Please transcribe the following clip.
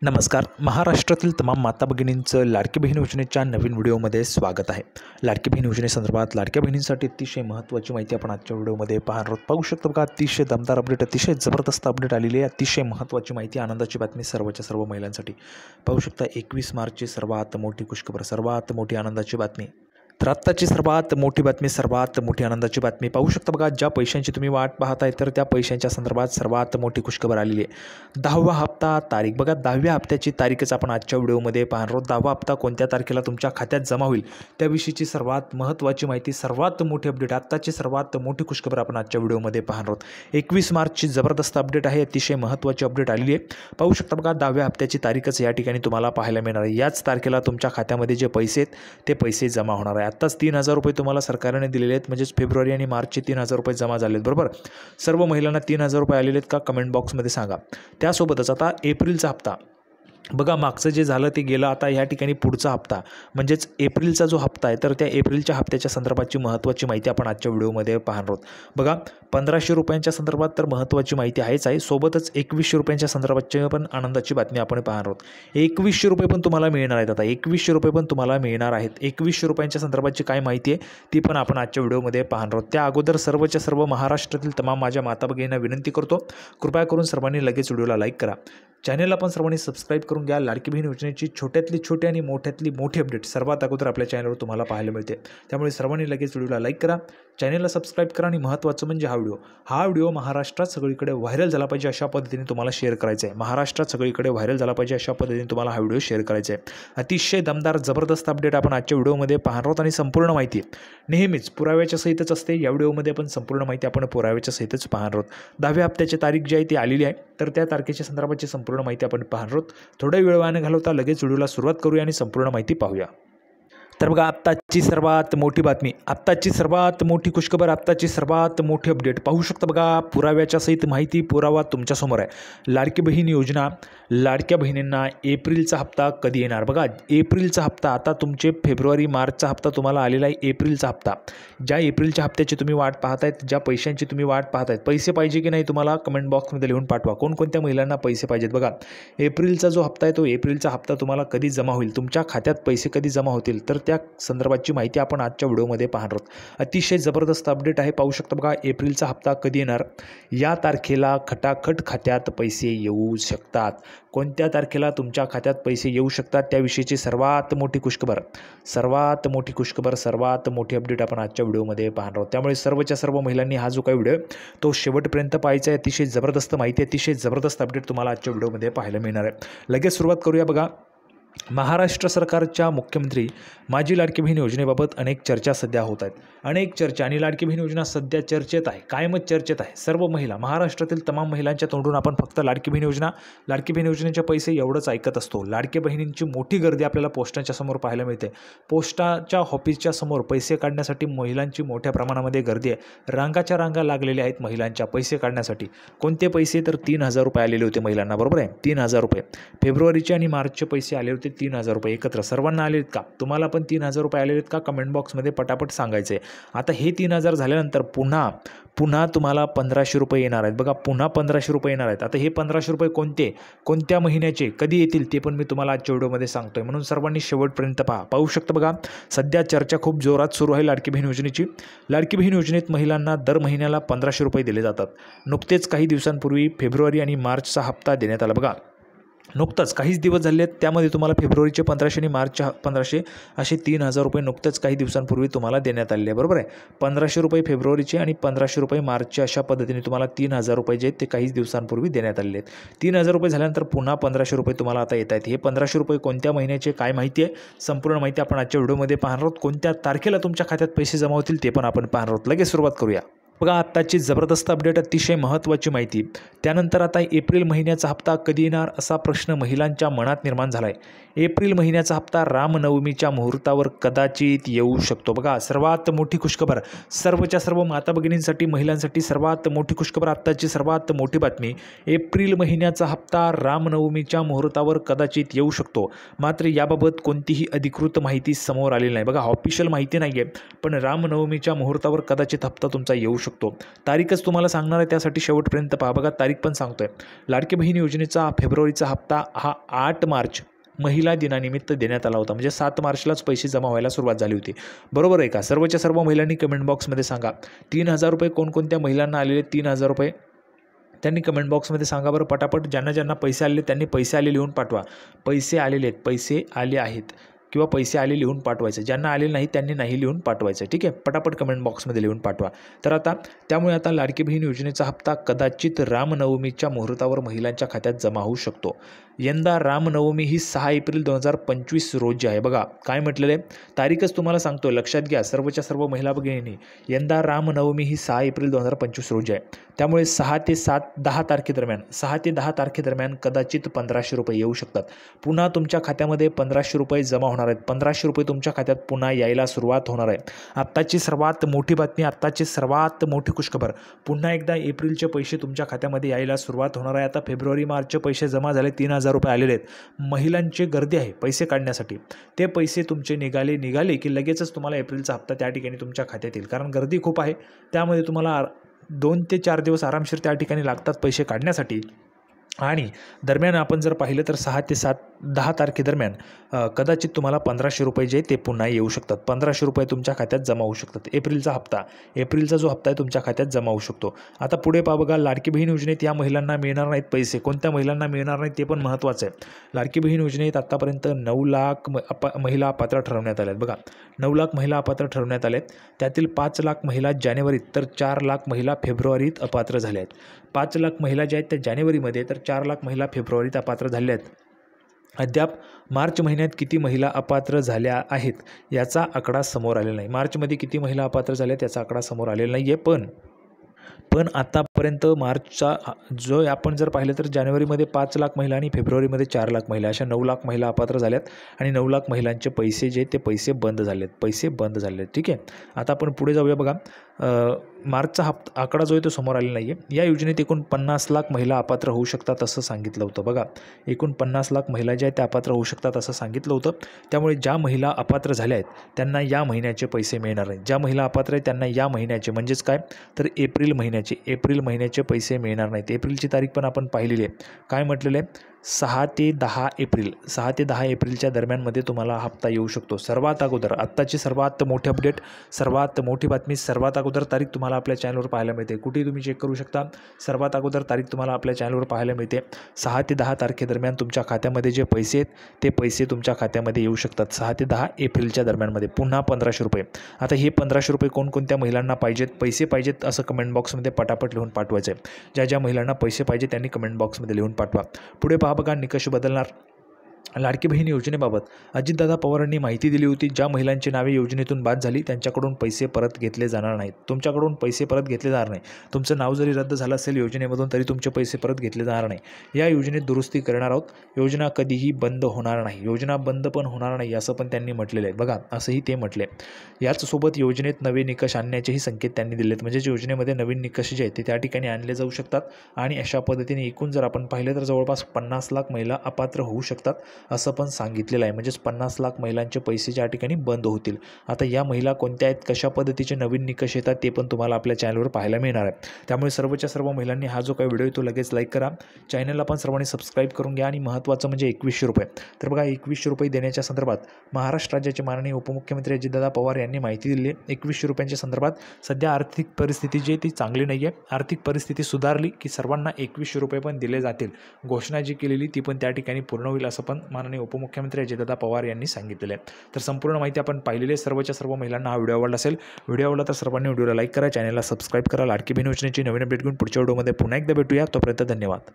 नमस्कार. महाराष्ट्रातील तमाम माता भगिनींचं लाडकी बहीण योजनेच्या नवीन व्हिडिओमध्ये स्वागत आहे. लाडकी बहीण योजनेसंदर्भात लाडक्या बहिणींसाठी अतिशय महत्त्वाची माहिती आपण आजच्या व्हिडिओमध्ये पाहणार आहोत. पाहू शकतो बघा, अतिशय दमदार अपडेट, अतिशय जबरदस्त अपडेट आलेली आहे. अतिशय महत्त्वाची माहिती, आनंदाची बातमी सर्वच्या सर्व महिलांसाठी. पाहू शकता 21 मार्चची सर्वात मोठी खुशखबर, सर्वात मोठी आनंदाची बातमी. तर आत्ताची सर्वात मोठी बातमी, सर्वात मोठी आनंदाची बातमी. पाहू शकता बघा, ज्या पैशांची तुम्ही वाट पाहताय तर त्या पैशांच्या संदर्भात सर्वात मोठी खुशखबर आलेली आहे. 10वा हप्ता तारीख बघा, 10व्या हप्त्याची तारीखच आपण आजच्या व्हिडिओमध्ये पाहणार आहोत. 10वा हप्ता कोणत्या तारखेला तुमच्या खात्यात जमा होईल त्याविषयीची सर्वात महत्त्वाची माहिती, सर्वात मोठी अपडेट, आत्ताची सर्वात मोठी खुशखबर आपण आजच्या व्हिडिओमध्ये पाहणार आहोत. 21 मार्चची जबरदस्त अपडेट आहे, अतिशय महत्त्वाची अपडेट आलेली आहे. पाहू शकता बघा, 10व्या हप्त्याची तारीखच या ठिकाणी तुम्हाला पाहायला मिळणार आहे. याच तारखेला तुमच्या खात्यामध्ये जे पैसे आहेत ते पैसे जमा होणार आहे. आत्ताच 3,000 रुपये तुम्हाला सरकारने दिलेले आहेत, म्हणजेच फेब्रुवारी आणि मार्चचे 3,000 रुपये जमा झाले आहेत. बरोबर, सर्व महिलांना 3,000 रुपये आलेले आहेत का कमेंट बॉक्समध्ये सांगा. त्यासोबतच आता एप्रिलचा हप्ता बघा, मागचं जे झालं ते गेलं. आता या ठिकाणी पुढचा हप्ता म्हणजेच एप्रिलचा जो हप्ता आहे तर त्या एप्रिलच्या हप्त्याच्या संदर्भाची महत्त्वाची माहिती आपण आजच्या व्हिडिओमध्ये पाहणार आहोत. बघा, 1,500 रुपयांच्या संदर्भात तर महत्त्वाची माहिती आहेच आहे, सोबतच 2100 रुपयांच्या संदर्भाची पण आनंदाची बातमी आपण पाहणार आहोत. 2100 रुपये पण तुम्हाला मिळणार आहेत. आता 2100 रुपये पण तुम्हाला मिळणार आहेत. 2100 रुपयांच्या संदर्भाची काय माहिती आहे ती पण आपण आजच्या व्हिडिओमध्ये पाहणार आहोत. त्या अगोदर सर्वच्या सर्व महाराष्ट्रातील तमाम माझ्या माता भगिनींना विनंती करतो, कृपया करून सर्वांनी लगेच व्हिडिओला लाईक करा, चॅनलला पण सर्वांनी सबस्क्राईब करून घ्या. लाडकी बहीण योजनेची छोट्यातली छोटी आणि मोठ्यातली मोठी अपडेट सर्वात अगोदर आपल्या चॅनलवर तुम्हाला पाहायला मिळते. त्यामुळे सर्वांनी लगेच व्हिडिओला लाईक करा, चॅनलला सबस्क्राईब करा आणि महत्त्वाचं म्हणजे हा व्हिडिओ महाराष्ट्रात सगळीकडे व्हायरल झाला पाहिजे अशा पद्धतीने तुम्हाला शेअर करायचं आहे. महाराष्ट्रात सगळीकडे व्हायरल झाला पाहिजे अशा पद्धतीने तुम्हाला हा व्हिडिओ शेअर करायचा आहे. अतिशय दमदार जबरदस्त अपडेट आपण आजच्या व्हिडिओमध्ये पाहणार आहोत आणि संपूर्ण माहिती नेहमीच पुराव्याच्या सहितच असते. या व्हिडिओमध्ये पण संपूर्ण माहिती आपण पुराव्याच्या सहितच पाहणार आहोत. 10व्या हप्त्याची तारीख जी आहे ती आलेली आहे, तर त्या तारखेच्या संदर्भाची संपूर्ण माहिती आपण पाहणार आहोत. थोडा वेळ वाया न घालवता लगेच व्हिडिओला सुरुवात करूया आणि संपूर्ण माहिती पाहूया. तर बघा, आत्ताची सर्वात मोठी बातमी, आत्ताची सर्वात मोठी खुशखबर, आत्ताची सर्वात मोठी अपडेट. पाहू शकता बघा, पुराव्याच्या सहित माहिती, पुरावा तुमच्यासमोर आहे. लाडकी बहीण योजना, लाडक्या बहिणींना एप्रिलचा हप्ता कधी येणार? बघा, एप्रिलचा हप्ता आता तुमचे फेब्रुवारी मार्चचा हप्ता तुम्हाला आलेला आहे. एप्रिलचा हप्ता, ज्या एप्रिलच्या हप्त्याची तुम्ही वाट पाहतायत, ज्या पैशांची तुम्ही वाट पाहतायत, पैसे पाहिजे की नाही तुम्हाला कमेंट बॉक्समध्ये लिहून पाठवा. कोणकोणत्या महिलांना पैसे पाहिजेत. बघा, एप्रिलचा जो हप्ता आहे तो एप्रिलचा हप्ता तुम्हाला कधी जमा होईल, तुमच्या खात्यात पैसे कधी जमा होतील, तर त्या संदर्भाची माहिती आपण आजच्या व्हिडिओमध्ये पाहणार आहोत. अतिशय जबरदस्त अपडेट आहे. पाहू शकता बघा, एप्रिलचा हप्ता कधी येणार, या तारखेला खटाखट खात्यात पैसे येऊ शकतात. कोणत्या तारखेला तुमच्या खात्यात पैसे येऊ शकतात त्याविषयीची सर्वात मोठी खुशखबर, सर्वात मोठी खुशखबर, सर्वात मोठी अपडेट आपण आजच्या व्हिडिओमध्ये पाहणार आहोत. त्यामुळे सर्वच्या सर्व महिलांनी हा जो काही व्हिडिओ तो शेवटपर्यंत पाहायचा आहे. अतिशय जबरदस्त माहिती, अतिशय जबरदस्त अपडेट तुम्हाला आजच्या व्हिडिओमध्ये पाहायला मिळणार आहे. लगेच सुरुवात करूया. बघा, महाराष्ट्र सरकारच्या मुख्यमंत्री माझी लाडकी बहीण योजनेबाबत अनेक चर्चा सध्या होत आहेत. अनेक चर्चा, आणि लाडकी बहीण योजना सध्या चर्चेत आहे, कायमच चर्चेत आहे. सर्व महिला, महाराष्ट्रातील तमाम महिलांच्या तोंडून आपण फक्त लाडकी बहीण योजना, लाडकी बहीण योजनेचे पैसे एवढंच ऐकत असतो. लाडकी बहिणींची मोठी गर्दी आपल्याला पोस्टाच्या समोर पाहायला मिळते. पोस्टाच्या ऑफिसच्या समोर पैसे काढण्यासाठी महिलांची मोठ्या प्रमाणामध्ये गर्दी आहे. रांगाच्या रांगा लागलेल्या आहेत महिलांच्या पैसे काढण्यासाठी. कोणते पैसे? तर 3,000 रुपये आलेले होते महिलांना. बरोबर आहे, 3,000 रुपये फेब्रुवारीचे आणि मार्चचे पैसे आले होते. 3,000 रुपये एकत्र सर्वांना आलेत का? तुम्हाला पण 3,000 रुपये आलेले आहेत का? कमेंट बॉक्समध्ये पटापट सांगायचं आहे. आता हे 3,000 झाल्यानंतर पुन्हा तुम्हाला 1,500 रुपये येणार आहेत. बघा, पुन्हा 1,500 रुपये येणार आहेत. आता हे 1,500 रुपये कोणत्या महिन्याचे कधी येतील ते पण मी तुम्हाला आजच्या व्हिडिओमध्ये सांगतोय, म्हणून सर्वांनी शेवटपर्यंत पहा. पाहू शकता बघा, सध्या चर्चा खूप जोरात सुरू आहे लाडकी बहीण योजनेची. लाडकी बहीण योजनेत महिलांना दर महिन्याला 1,500 रुपये दिले जातात. नुकतेच काही दिवसांपूर्वी फेब्रुवारी आणि मार्चचा हप्ता देण्यात आला. बघा, नुकतंच काहीच दिवस झाले आहेत, त्यामध्ये तुम्हाला फेब्रुवारीचे 1,500 आणि मार्चचे 1,500 असे 3,000 रुपये नुकतेच काही दिवसांपूर्वी तुम्हाला देण्यात आलेले आहे. बरोबर आहे, 1,500 रुपये फेब्रुवारीचे आणि 1,500 रुपये मार्चचे, अशा पद्धतीने तुम्हाला 3,000 रुपये जे आहेत ते काही दिवसांपूर्वी देण्यात आलेले आहेत. 3,000 रुपये झाल्यानंतर पुन्हा 1,500 रुपये तुम्हाला आता येत आहेत. हे 1,500 रुपये कोणत्या महिन्याचे, काय माहिती आहे, संपूर्ण माहिती आपण आजच्या व्हिडिओमध्ये पाहणार आहोत. कोणत्या तारखेला तुमच्या खात्यात पैसे जमा होतील ते पण आपण पाहणार आहोत. लगेच सुरुवात करूया. बघा, आत्ताची जबरदस्त अपडेट, अतिशय महत्त्वाची माहिती. त्यानंतर आता एप्रिल महिन्याचा हप्ता कधी येणार असा प्रश्न महिलांच्या मनात निर्माण झाला आहे. एप्रिल महिन्याचा हप्ता रामनवमीच्या मुहूर्तावर कदाचित येऊ शकतो. बघा, सर्वात मोठी खुशखबर, सर्वच्या सर्व माता भगिनींसाठी, महिलांसाठी सर्वात मोठी खुशखबर, आत्ताची सर्वात मोठी बातमी. एप्रिल महिन्याचा हप्ता रामनवमीच्या मुहूर्तावर कदाचित येऊ शकतो. मात्र याबाबत कोणतीही अधिकृत माहिती समोर आलेली नाही. बघा, ऑफिशियल माहिती नाही आहे, पण रामनवमीच्या मुहूर्तावर कदाचित हप्ता तुमचा येऊ शकतो. शकतो. तारीखच तुम्हाला सांगणार आहे, त्यासाठी शेवटपर्यंत पहा. बघा तारीख पण सांगतोय. लाडकी बहीण योजनेचा फेब्रुवारीचा हप्ता हा 8 मार्च महिला दिनानिमित्त देण्यात आला होता. म्हणजे 7 मार्चलाच पैसे जमा व्हायला सुरुवात झाली होती. बरोबर आहे का? सर्वच्या सर्व महिलांनी कमेंट बॉक्समध्ये सांगा. 3,000 रुपये कोणकोणत्या महिलांना आलेले? 3,000 रुपये त्यांनी कमेंट बॉक्समध्ये सांगा बरं पटापट. ज्यांना ज्यांना पैसे आलेले त्यांनी पैसे आले लिहून पाठवा. पैसे आलेले आहेत, पैसे आले आहेत किंवा पैसे आले लिहून पाठवायचे. ज्यांना आले नाही त्यांनी नाही लिहून पाठवायचं. ठीक आहे, पटापट कमेंट बॉक्समध्ये लिहून पाठवा. तर त्यामुळे आता लाडकी बहीण योजनेचा हप्ता कदाचित रामनवमीच्या मुहूर्तावर महिलांच्या खात्यात जमा होऊ शकतो. यंदा रामनवमी ही 6 एप्रिल 2025 रोजी आहे. बघा काय म्हटलेलं आहे, तारीखच तुम्हाला सांगतो, लक्षात घ्या सर्वच्या सर्व महिला भगिनींनी. यंदा रामनवमी ही 6 एप्रिल 2025 रोजी आहे. त्यामुळे 6 ते 10 तारखेदरम्यान कदाचित 1,500 रुपये येऊ शकतात. पुन्हा तुमच्या खात्यामध्ये 1,500 रुपये जमा होणार आहेत. 1,500 रुपये तुमच्या खात्यात पुन्हा यायला सुरुवात होणार आहे. आत्ताची सर्वात मोठी बातमी, आत्ताची सर्वात मोठी खुशखबर, पुन्हा एकदा एप्रिलचे पैसे तुमच्या खात्यामध्ये यायला सुरुवात होणार आहे. आता फेब्रुवारी मार्चचे पैसे जमा झाले, 3,000 रुपये आलेले आहेत. महिलांची गर्दी आहे पैसे काढण्यासाठी. ते पैसे तुमचे निघाले की लगेचच तुम्हाला एप्रिलचा हप्ता त्या ठिकाणी तुमच्या खात्यात येईल. कारण गर्दी खूप आहे, त्यामध्ये तुम्हाला 2 ते 4 दिवस आरामशीर त्या ठिकाणी लागतात पैसे काढण्यासाठी. आणि दरम्यान आपण जर पाहिलं तर 6 ते 10 तारखेदरम्यान कदाचित तुम्हाला 1,500 रुपये जे ते पुन्हा येऊ शकतात. 1,500 रुपये तुमच्या खात्यात जमा होऊ शकतात. एप्रिलचा जो हप्ता आहे तुमच्या खात्यात जमा होऊ शकतो. आता पुढे पहा. बघा लाडकी बहीण योजनेत या महिलांना मिळणार नाहीत पैसे. कोणत्या महिलांना मिळणार नाहीत ते पण महत्त्वाचं आहे. लाडकी बहीण योजनेत आत्तापर्यंत 9 लाख महिला अपात्र ठरवण्यात आल्या आहेत. बघा 9 लाख महिला अपात्र ठरवण्यात आल्या आहेत. त्यातील 5 लाख महिला जानेवारीत तर 4 लाख महिला फेब्रुवारीत अपात्र झाल्या आहेत. 5 लाख महिला ज्या आहेत त्या जानेवारीमध्ये, तर 4 लाख महिला फेब्रुवारीत अपात्र झाल्या आहेत. अद्याप मार्च महिन्यात किती महिला अपात्र झाल्या आहेत याचा आकडा समोर आलेला नाही. मार्चमध्ये किती महिला अपात्र झाल्या याचा आकडा समोर आलेला नाही आहे. पण आतापर्यंत मार्चचा जो आपण जर पाहिलं तर जानेवारीमध्ये 5 लाख महिला आणि फेब्रुवारीमध्ये 4 लाख महिला, अशा 9 लाख महिला अपात्र झाल्यात. आणि 9 लाख महिलांचे पैसे जे ते पैसे बंद झालेत. ठीक आहे, आता आपण पुढे जाऊया. बघा मार्चचा आकडा जो आहे तो समोर आलेला नाही आहे. या योजनेत एकूण 50 लाख महिला अपात्र होऊ शकतात असं सांगितलं होतं. बघा एकूण 50 लाख महिला ज्या आहेत त्या अपात्र होऊ शकतात असं सांगितलं होतं. त्यामुळे ज्या महिला अपात्र झाल्या आहेत त्यांना या महिन्याचे पैसे मिळणार नाहीत. ज्या महिला अपात्र आहेत त्यांना या महिन्याचे, म्हणजेच काय तर एप्रिल महिन्याचे पैसे मिळणार नाहीत. एप्रिलची तारीख पण आपण पाहिलेली आहे. काय म्हटलेलं आहे, 6 ते 10 एप्रिलच्या दरम्यानमध्ये तुम्हाला हप्ता येऊ शकतो. सर्वात अगोदर आत्ताची सर्वात मोठी अपडेट, सर्वात मोठी बातमी, सर्वात अगोदर तारीख तुम्हाला आपल्या चॅनलवर पाहायला मिळते. कुठेही तुम्ही चेक करू शकता. सर्वात अगोदर तारीख तुम्हाला आपल्या चॅनलवर पाहायला मिळते. 6 ते 10 तारखेदरम्यान तुमच्या खात्यामध्ये जे पैसे आहेत ते पैसे तुमच्या खात्यामध्ये येऊ शकतात. 6 ते 10 एप्रिलच्या दरम्यानमध्ये. पुन्हा 1,500 रुपये. आता हे 1,500 रुपये कोणकोणत्या महिलांना पैसे पाहिजेत असं कमेंट बॉक्समध्ये पटापट लिहून पाठवायचं आहे. ज्या महिलांना पैसे पाहिजे त्यांनी कमेंट बॉक्समध्ये लिहून पाठवा. पुढे बघा निकष बदलणार. लाडकी बहीण योजनेबाबत अजितदादा पवारांनी माहिती दिली होती. ज्या महिलांची नावे योजनेतून बाद झाली त्यांच्याकडून पैसे परत घेतले जाणार नाहीत. तुमच्याकडून पैसे परत घेतले जाणार नाही. तुमचं नाव जरी रद्द झालं असेल योजनेमधून तरी तुमचे पैसे परत घेतले जाणार नाही. या योजनेत दुरुस्ती करणार आहोत. योजना कधीही बंद होणार नाही. योजना बंद पण होणार नाही असं पण त्यांनी म्हटलेलं आहे. बघा असंही ते म्हटले. याचसोबत योजनेत नवे निकष आणण्याचेही संकेत त्यांनी दिलेत. म्हणजेच योजनेमध्ये नवीन निकष जे आहेत ते त्या ठिकाणी आणले जाऊ शकतात. आणि अशा पद्धतीने एकूण जर आपण पाहिलं तर जवळपास 50 लाख महिला अपात्र होऊ शकतात असं पण सांगितलेलं आहे. म्हणजेच 50 लाख महिलांचे पैसे ज्या ठिकाणी बंद होतील. आता या महिला कोणत्या आहेत, कशा पद्धतीचे नवीन निकष येतात ते पण तुम्हाला आपल्या चॅनलवर पाहायला मिळणार आहे. त्यामुळे सर्वच्या सर्व महिलांनी हा जो काही व्हिडिओ आहे तो लगेच लाईक करा. चॅनलला पण सर्वांनी सबस्क्राईब करून घ्या. आणि महत्त्वाचं म्हणजे 2100 रुपये. तर बघा 2100 रुपये देण्याच्या संदर्भात महाराष्ट्र राज्याचे माननीय उपमुख्यमंत्री अजितदादा पवार यांनी माहिती दिली आहे. 2100 रुपयांच्या संदर्भात सध्या आर्थिक परिस्थिती जी ती चांगली नाही आहे. आर्थिक परिस्थिती सुधारली की सर्वांना 2100 रुपये पण दिले जातील. घोषणा जी केलेली ती पण त्या ठिकाणी पूर्ण होईल असं पण माननीय उपमुख्यमंत्री अजितदादा पवार यांनी सांगितलेलं आहे. तर संपूर्ण माहिती आपण पाहिलेली आहे. सर्वच्या सर्व महिलांना हा व्हिडिओ आवडला असेल. व्हिडिओ आवडला तर सर्वांनी व्हिडिओला लाईक करा, चॅनलला सबस्क्राईब करा. लाडकी बहीण योजनेची नवीन अपडेट घेऊन पुढच्या व्हिडिओमध्ये पुन्हा एकदा भेटूया. तोपर्यंत धन्यवाद.